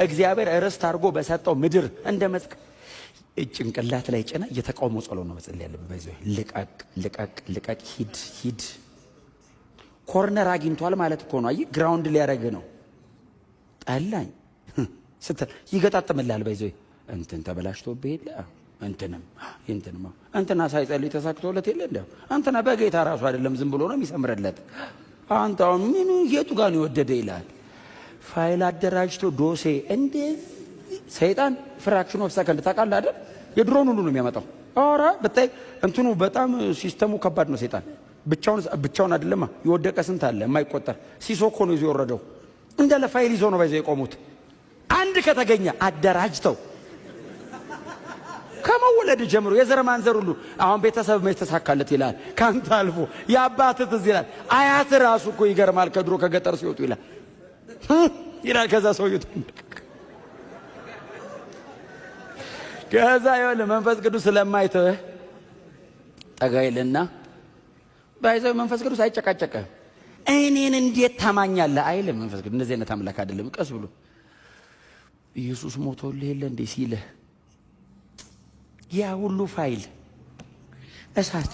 እግዚአብሔር ርስት አድርጎ በሰጠው ምድር እንደመጥቅ ጭንቅላት ላይ ጭና እየተቃውሞ ጸሎት ነው መጸለይ ያለበት። በዚህ ልቀቅ ሂድ ኮርነር አግኝቷል ማለት እኮ ነው። አይ ግራውንድ ሊያረግ ነው። ጠላኝ ስትል ይገጣጥምላል። በዚህ እንትን ተበላሽቶብህ የለ እንትና ሳይጸልይ ተሳክቶለት የለ እንደው እንትና በጌታ ራሱ አይደለም ዝም ብሎ ነው የሚሰምርለት። አንተ ምን የቱ ጋር ነው የወደደ ይላል። ፋይል አደራጅቶ ዶሴ እንደዚህ ሰይጣን ፍራክሽን ኦፍ ሰከንድ ታውቃለህ አይደል? የድሮን ሁሉ ነው የሚያመጣው። ኧረ ብታይ እንትኑ በጣም ሲስተሙ ከባድ ነው። ሰይጣን ብቻውን አይደለም የወደቀ ስንት አለ የማይቆጠር ሲሶኮ ነው ይዞ የወረደው። እንዳለ ፋይል ይዞ ነው ባይዘው የቆሙት። አንድ ከተገኘ አደራጅተው ከመወለድ ጀምሮ የዘር ማንዘር ሁሉ አሁን ቤተሰብ መች ተሳካለት ይላል። ካንተ አልፎ የአባትህ ትዝ ይላል። አያት ራሱ እኮ ይገርማል። ከድሮ ከገጠር ሲወጡ ይላል ከዛ ሰውዬው ከዛ ይኸውልህ መንፈስ ቅዱስ ስለማይተህ ጠጋይልና ባይዘው መንፈስ ቅዱስ አይጨቃጨቅም። እኔን እንዴት ታማኛለህ አይልም። መንፈስ ቅዱስ እንደዚህ አይነት አምላክ አይደለም። ቀስ ብሎ ኢየሱስ ሞቶልህ የለ እንዴ ሲልህ ያ ሁሉ ፋይል እሳት